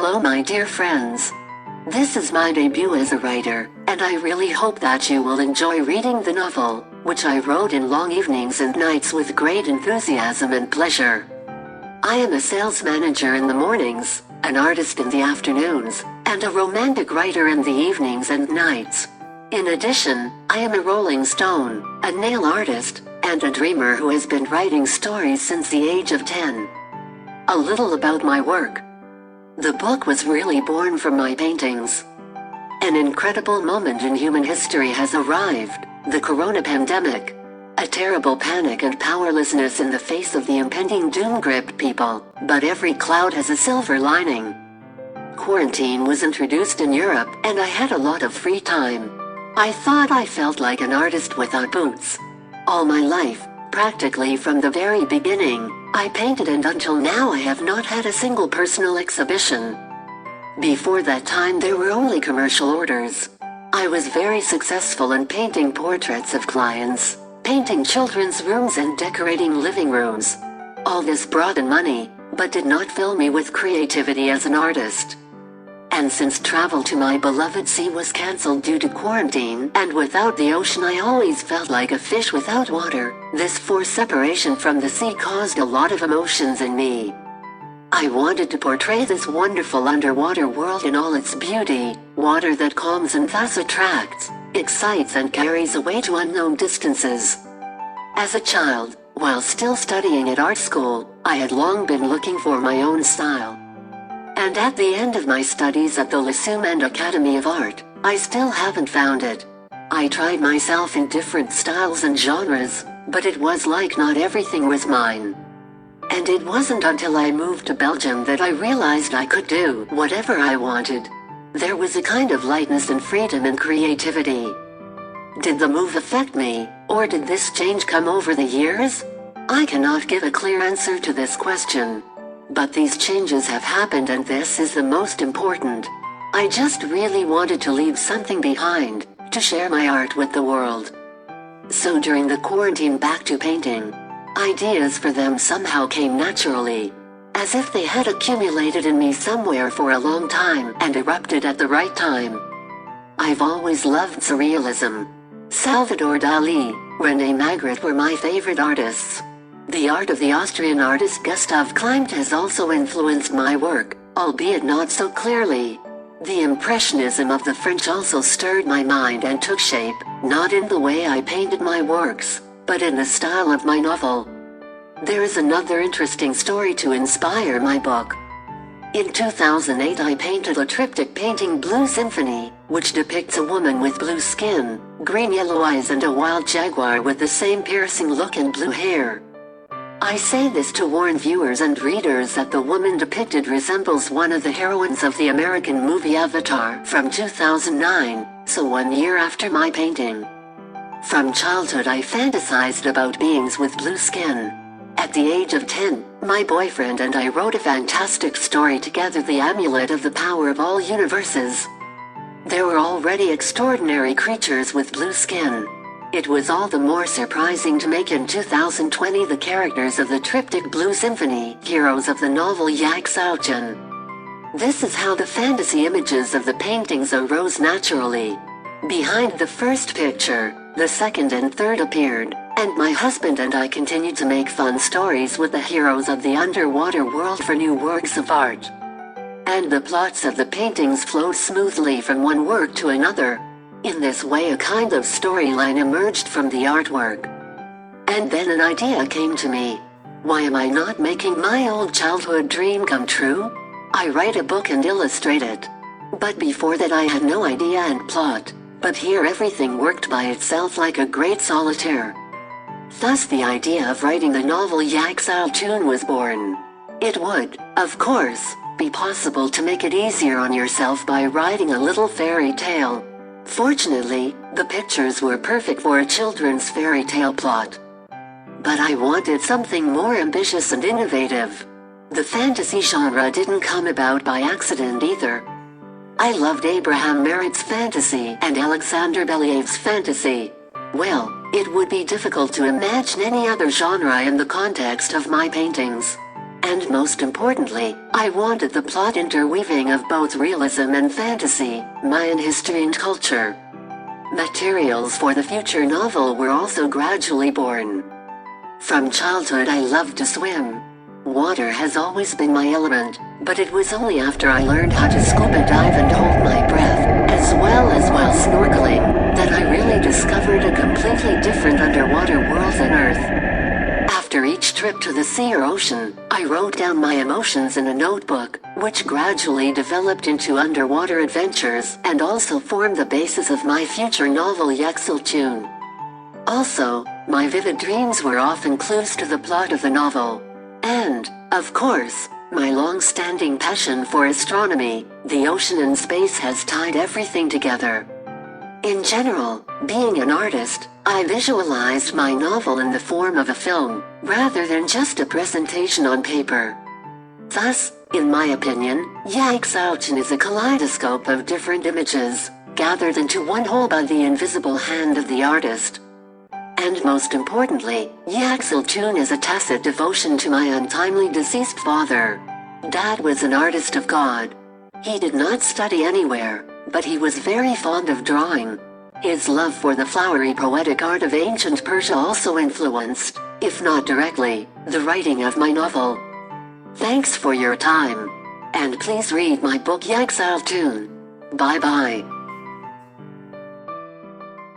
Hello my dear friends. This is my debut as a writer, and I really hope that you will enjoy reading the novel, which I wrote in long evenings and nights with great enthusiasm and pleasure. I am a sales manager in the mornings, an artist in the afternoons, and a romantic writer in the evenings and nights. In addition, I am a Rolling Stone, a nail artist, and a dreamer who has been writing stories since the age of 10. A little about my work. The book was really born from my paintings. An incredible moment in human history has arrived, the corona pandemic. A terrible panic and powerlessness in the face of the impending doom gripped people, but every cloud has a silver lining. Quarantine was introduced in Europe, and I had a lot of free time. I thought I felt like an artist without boots. All my life, practically from the very beginning, I painted, and until now I have not had a single personal exhibition. Before that time there were only commercial orders. I was very successful in painting portraits of clients, painting children's rooms and decorating living rooms. All this brought in money, but did not fill me with creativity as an artist. And since travel to my beloved sea was cancelled due to quarantine, and without the ocean I always felt like a fish without water, this forced separation from the sea caused a lot of emotions in me. I wanted to portray this wonderful underwater world in all its beauty, water that calms and thus attracts, excites and carries away to unknown distances. As a child, while still studying at art school, I had long been looking for my own style. And at the end of my studies at the Lyceum and Academy of Art, I still haven't found it. I tried myself in different styles and genres, but it was like not everything was mine. And it wasn't until I moved to Belgium that I realized I could do whatever I wanted. There was a kind of lightness and freedom and creativity. Did the move affect me, or did this change come over the years? I cannot give a clear answer to this question. But these changes have happened, and this is the most important. I just really wanted to leave something behind, to share my art with the world. So during the quarantine, back to painting. Ideas for them somehow came naturally, as if they had accumulated in me somewhere for a long time and erupted at the right time. I've always loved surrealism. Salvador Dali, René Magritte were my favorite artists. The art of the Austrian artist Gustav Klimt has also influenced my work, albeit not so clearly. The Impressionism of the French also stirred my mind and took shape, not in the way I painted my works, but in the style of my novel. There is another interesting story to inspire my book. In 2008 I painted a triptych painting Blue Symphony, which depicts a woman with blue skin, green-yellow eyes and a wild jaguar with the same piercing look and blue hair. I say this to warn viewers and readers that the woman depicted resembles one of the heroines of the American movie Avatar from 2009, so 1 year after my painting. From childhood I fantasized about beings with blue skin. At the age of 10, my boyfriend and I wrote a fantastic story together, The Amulet of the Power of All Universes. There were already extraordinary creatures with blue skin. It was all the more surprising to make in 2020 the characters of the triptych Blue Symphony, heroes of the novel Yaxil. This is how the fantasy images of the paintings arose naturally. Behind the first picture, the second and third appeared, and my husband and I continued to make fun stories with the heroes of the underwater world for new works of art. And the plots of the paintings flowed smoothly from one work to another. In this way a kind of storyline emerged from the artwork. And then an idea came to me. Why am I not making my old childhood dream come true? I write a book and illustrate it. But before that I had no idea and plot, but here everything worked by itself like a great solitaire. Thus the idea of writing the novel Yaxil was born. It would, of course, be possible to make it easier on yourself by writing a little fairy tale. Fortunately, the pictures were perfect for a children's fairy tale plot. But I wanted something more ambitious and innovative. The fantasy genre didn't come about by accident either. I loved Abraham Merritt's fantasy and Alexander Believ's fantasy. Well, it would be difficult to imagine any other genre in the context of my paintings. And most importantly, I wanted the plot interweaving of both realism and fantasy, Mayan history and culture. Materials for the future novel were also gradually born. From childhood I loved to swim. Water has always been my element, but it was only after I learned how to scuba dive and hold my breath, as well as while snorkeling, that I really discovered a completely different underwater world than Earth. After each trip to the sea or ocean, I wrote down my emotions in a notebook, which gradually developed into underwater adventures and also formed the basis of my future novel Yaxil Tune. Also, my vivid dreams were often clues to the plot of the novel. And, of course, my long-standing passion for astronomy, the ocean and space has tied everything together. In general, being an artist, I visualized my novel in the form of a film, rather than just a presentation on paper. Thus, in my opinion, Yaxil is a kaleidoscope of different images, gathered into one whole by the invisible hand of the artist. And most importantly, Yaxil Tune is a tacit devotion to my untimely deceased father. Dad was an artist of God. He did not study anywhere, but he was very fond of drawing. His love for the flowery poetic art of ancient Persia also influenced, if not directly, the writing of my novel. Thanks for your time. And please read my book Yaxil Tune. Bye-bye.